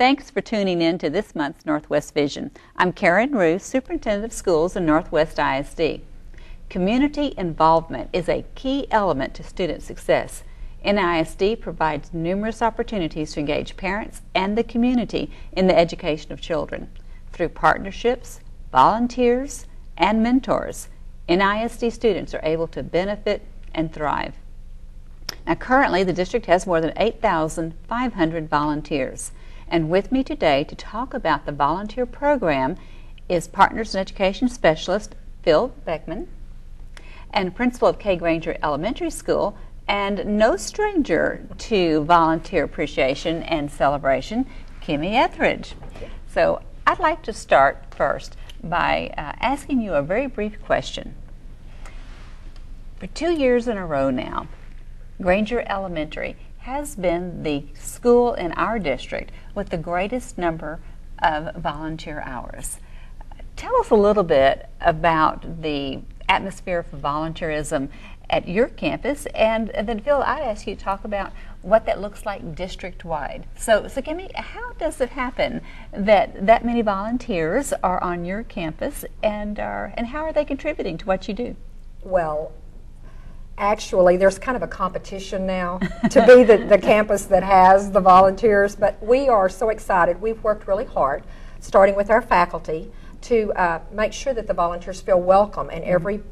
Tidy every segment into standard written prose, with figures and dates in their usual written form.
thanks for tuning in to this month's Northwest Vision. I'm Karen Ruth, Superintendent of Schools in Northwest ISD. Community involvement is a key element to student success. NISD provides numerous opportunities to engage parents and the community in the education of children. Through partnerships, volunteers, and mentors, NISD students are able to benefit and thrive. Now, currently, the district has more than 8,500 volunteers. And with me today to talk about the volunteer program is Partners in Education Specialist Phil Beckman and Principal of K. Granger Elementary School, and no stranger to volunteer appreciation and celebration, Kimmy Etheridge. So I'd like to start first by asking you a very brief question. For 2 years in a row now, Granger Elementary has been the school in our district with the greatest number of volunteer hours. Tell us a little bit about the atmosphere for volunteerism at your campus, and then Phil, I'd ask you to talk about what that looks like district-wide. So Kimmy, how does it happen that many volunteers are on your campus, and how are they contributing to what you do? Well, actually, there's kind of a competition now to be the campus that has the volunteers, but we are so excited. We've worked really hard, starting with our faculty, to make sure that the volunteers feel welcome in every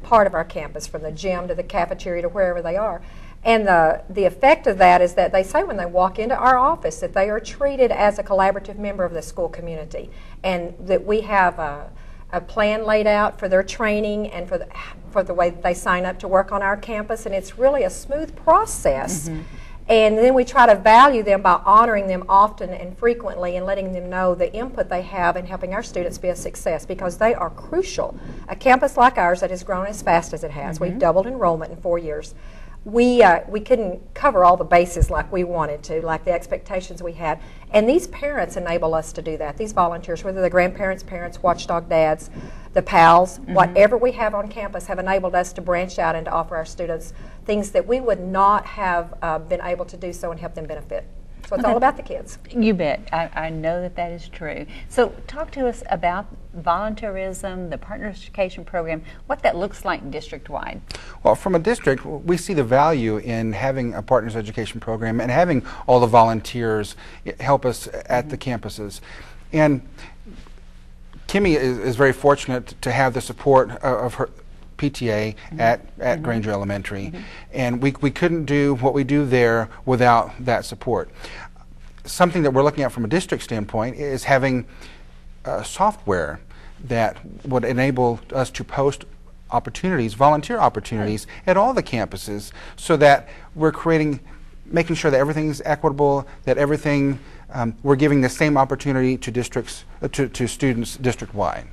part of our campus, from the gym to the cafeteria to wherever they are. And the effect of that is that they say when they walk into our office that they are treated as a collaborative member of the school community, and that we have a plan laid out for their training and for the way they sign up to work on our campus, and it's really a smooth process. Mm-hmm. And then we try to value them by honoring them often and frequently and letting them know the input they have in helping our students be a success, because they are crucial. A campus like ours that has grown as fast as it has, mm-hmm. We've doubled enrollment in 4 years. We couldn't cover all the bases like we wanted to, like the expectations we had. And these parents enable us to do that. These volunteers, whether they're grandparents, parents, watchdog dads, the PALs, mm-hmm. whatever we have on campus, have enabled us to branch out and to offer our students things that we would not have been able to do so and help them benefit. So it's all about the kids. You bet. I know that is true. So talk to us about volunteerism, the Partners Education Program, what that looks like district-wide. Well, from a district, we see the value in having a Partners Education Program and having all the volunteers help us at the campuses. And Kimmy is very fortunate to have the support of her PTA at Granger Elementary, and we couldn't do what we do there without that support. Something that we're looking at from a district standpoint is having software that would enable us to post opportunities, volunteer opportunities, at all the campuses, so that we're making sure that everything's equitable, that everything we're giving the same opportunity to districts, to students district-wide.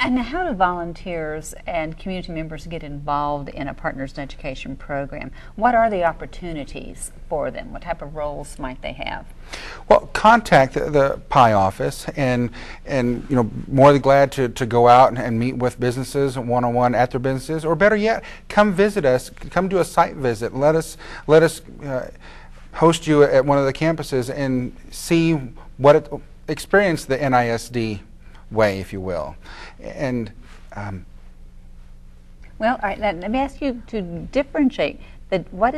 And how do volunteers and community members get involved in a Partners in Education program? What are the opportunities for them? What type of roles might they have? Well, contact the PI office, and more than glad to go out and meet with businesses one-on-one at their businesses, or better yet, come visit us, come do a site visit. Let us host you at one of the campuses and see experience the NISD way, if you will. And well, all right, let me ask you to differentiate what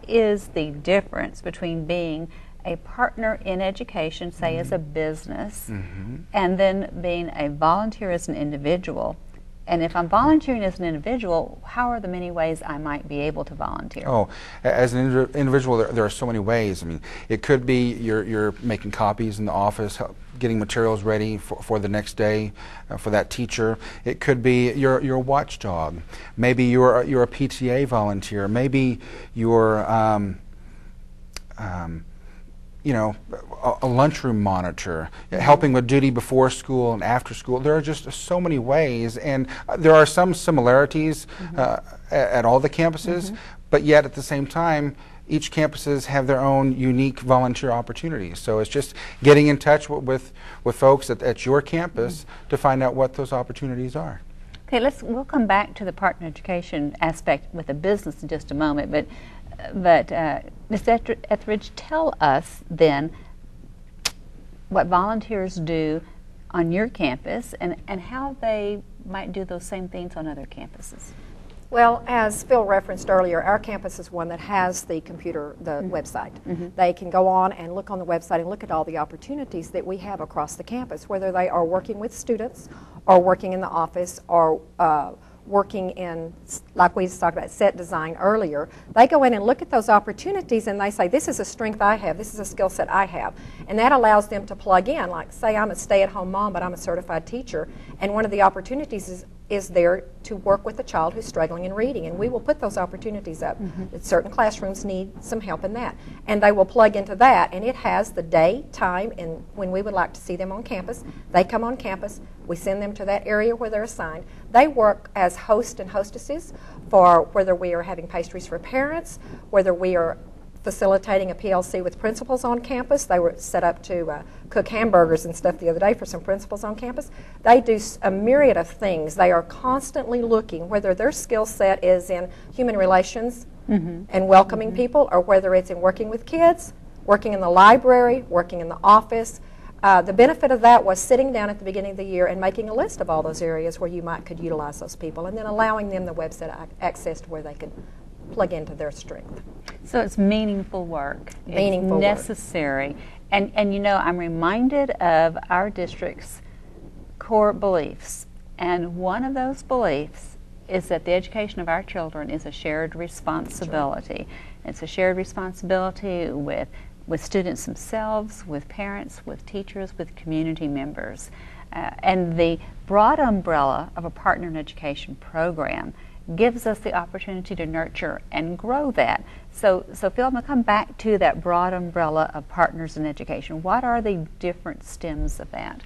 is the difference between being a partner in education, say as a business, and then being a volunteer as an individual? And if I'm volunteering as an individual, how are the many ways I might be able to volunteer? Oh, as an individual, there are so many ways. I mean, it could be you're making copies in the office, getting materials ready for the next day for that teacher. It could be you're a watchdog. Maybe you're a PTA volunteer. Maybe you're a lunchroom monitor, helping with duty before school and after school. There are just so many ways, and there are some similarities at all the campuses, but yet at the same time, each campuses have their own unique volunteer opportunities. So it's just getting in touch with folks at your campus to find out what those opportunities are. Okay, we'll come back to the partner education aspect with the business in just a moment, but Ms. Etheridge, tell us then what volunteers do on your campus and how they might do those same things on other campuses. Well, as Phil referenced earlier, our campus is one that has the website. They can go on and look on the website and look at all the opportunities that we have across the campus, whether they are working with students or working in the office or working in, like we talked about, set design earlier. They go in and look at those opportunities and they say, this is a strength I have, this is a skill set I have. And that allows them to plug in. Like, say I'm a stay-at-home mom, but I'm a certified teacher, and one of the opportunities is there to work with a child who's struggling in reading, and we will put those opportunities up. Certain classrooms need some help in that, and they will plug into that, and it has the day, time, and when we would like to see them on campus. They come on campus, we send them to that area where they're assigned. They work as hosts and hostesses for whether we are having pastries for parents, whether we are facilitating a PLC with principals on campus. They were set up to cook hamburgers and stuff the other day for some principals on campus. They do a myriad of things. They are constantly looking, whether their skill set is in human relations and welcoming people, or whether it's in working with kids, working in the library, working in the office. The benefit of that was sitting down at the beginning of the year and making a list of all those areas where you could utilize those people, and then allowing them the website access to where they could plug into their strength. So it's meaningful work. Meaningful it's necessary. Work. And you know, I'm reminded of our district's core beliefs. And one of those beliefs is that the education of our children is a shared responsibility. It's a shared responsibility with students themselves, with parents, with teachers, with community members. And the broad umbrella of a partner in education program gives us the opportunity to nurture and grow that. So Phil, I'm going to come back to that broad umbrella of partners in education. What are the different stems of that?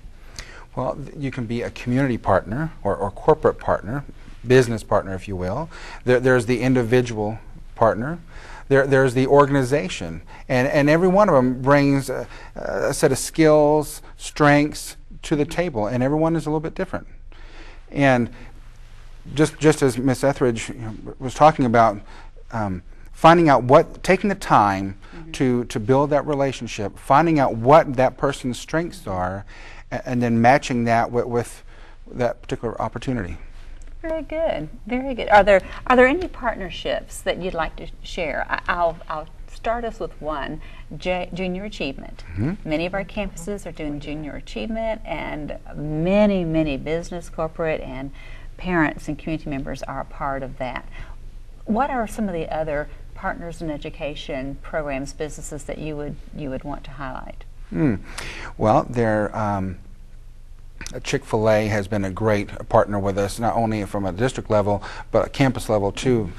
Well, you can be a community partner or corporate partner, business partner, if you will. There's the individual partner. There's the organization. And every one of them brings a set of skills, strengths to the table, and everyone is a little bit different. And just as Ms. Etheridge was talking about, finding out taking the time to build that relationship, finding out what that person's strengths are, and then matching that with that particular opportunity. Very good, very good. Are there any partnerships that you'd like to share? I'll start us with one, junior achievement. Many of our campuses are doing junior achievement, and many business, corporate, and parents and community members are a part of that. What are some of the other partners in education programs, businesses that you would want to highlight? Well, Chick-fil-A has been a great partner with us, not only from a district level, but a campus level too.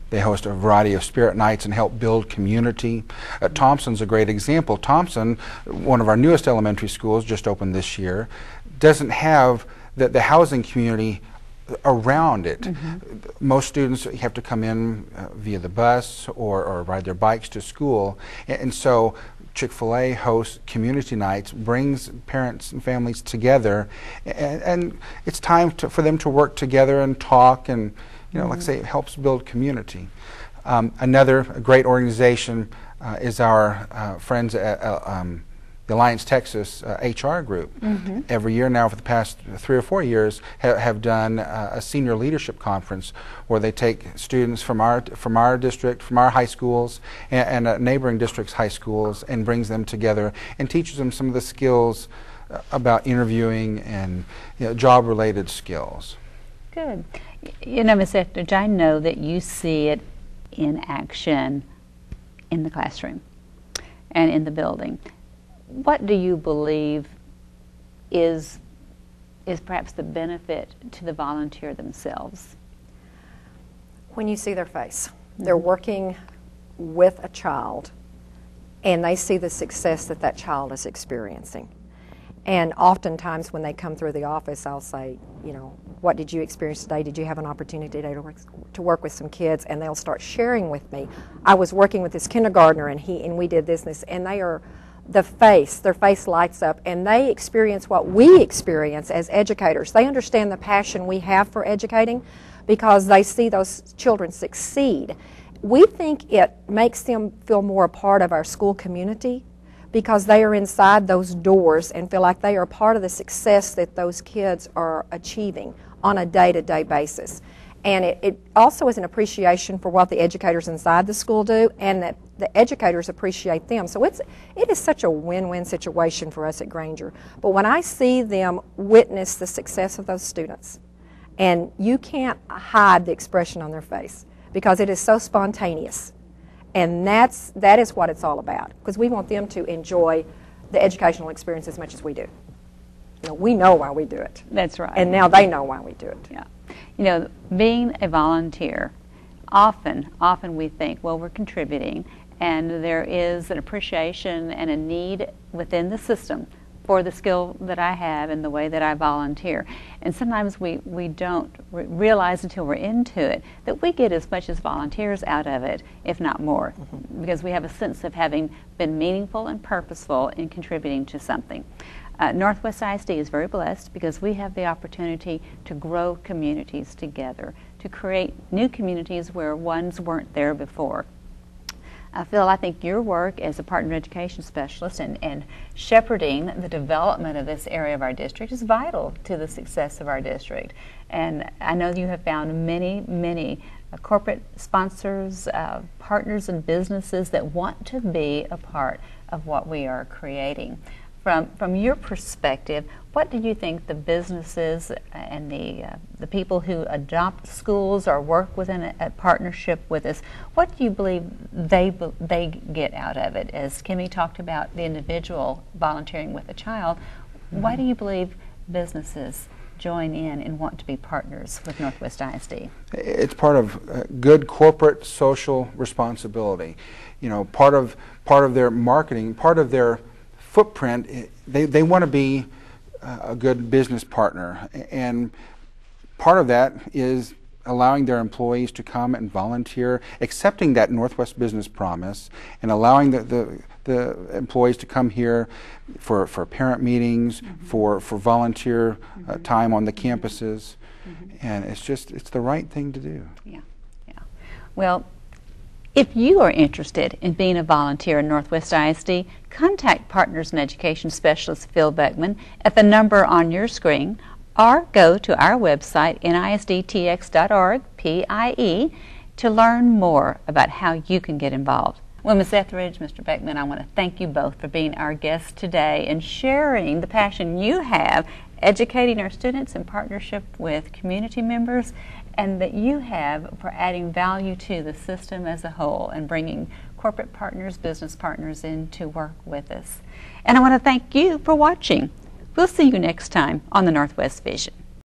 They host a variety of spirit nights and help build community. Thompson's a great example. Thompson, one of our newest elementary schools, just opened this year, doesn't have the housing community around it. Most students have to come in via the bus or ride their bikes to school, and so Chick-fil-A hosts community nights, brings parents and families together, and it's time for them to work together and talk, and like I say, it helps build community. Another great organization is our friends at the Alliance Texas HR group. Every year now for the past 3 or 4 years have done a senior leadership conference where they take students from our district, from our high schools, and neighboring districts' high schools, and brings them together and teaches them some of the skills about interviewing and job-related skills. Good. Ms. Etheridge, I know that you see it in action in the classroom and in the building. What do you believe is perhaps the benefit to the volunteer themselves? When you see their face, they're working with a child, and they see the success that child is experiencing. And oftentimes when they come through the office, I'll say, what did you experience today? Did you have an opportunity today to work with some kids? And they'll start sharing with me. I was working with this kindergartner, and we did this, and they are their face lights up, and they experience what we experience as educators. They understand the passion we have for educating because they see those children succeed. We think it makes them feel more a part of our school community because they are inside those doors and feel like they are part of the success that those kids are achieving on a day-to-day basis. And it also is an appreciation for what the educators inside the school do, and that the educators appreciate them. So it is such a win-win situation for us at Granger. But when I see them witness the success of those students, and you can't hide the expression on their face because it is so spontaneous. And that is what it's all about, because we want them to enjoy the educational experience as much as we do. You know, we know why we do it. That's right. And now they know why we do it. Yeah. You know, being a volunteer, often we think, well, we're contributing, and there is an appreciation and a need within the system for the skill that I have and the way that I volunteer. And sometimes we don't realize until we're into it that we get as much as volunteers out of it, if not more, because we have a sense of having been meaningful and purposeful in contributing to something. Northwest ISD is very blessed because we have the opportunity to grow communities together, to create new communities where ones weren't there before. Phil, I think your work as a partner education specialist and shepherding the development of this area of our district is vital to the success of our district. And I know you have found many corporate sponsors, partners and businesses that want to be a part of what we are creating. From your perspective, what do you think the businesses and the people who adopt schools or work within a partnership with us, what do you believe they get out of it? As Kimmy talked about the individual volunteering with a child, why do you believe businesses join in and want to be partners with Northwest ISD? It's part of good corporate social responsibility. You know, part of their marketing, part of their footprint, they want to be a good business partner, and part of that is allowing their employees to come and volunteer, accepting that Northwest Business Promise, and allowing the employees to come here for parent meetings, for volunteer time on the campuses, and it's the right thing to do. Yeah. Well, if you are interested in being a volunteer in Northwest ISD, contact Partners in Education Specialist Phil Beckman at the number on your screen, or go to our website, nisdtx.org, PIE, to learn more about how you can get involved. Well, Ms. Etheridge, Mr. Beckman, I want to thank you both for being our guests today and sharing the passion you have educating our students in partnership with community members, and that you have for adding value to the system as a whole and bringing corporate partners, business partners in to work with us. And I want to thank you for watching. We'll see you next time on the Northwest Vision.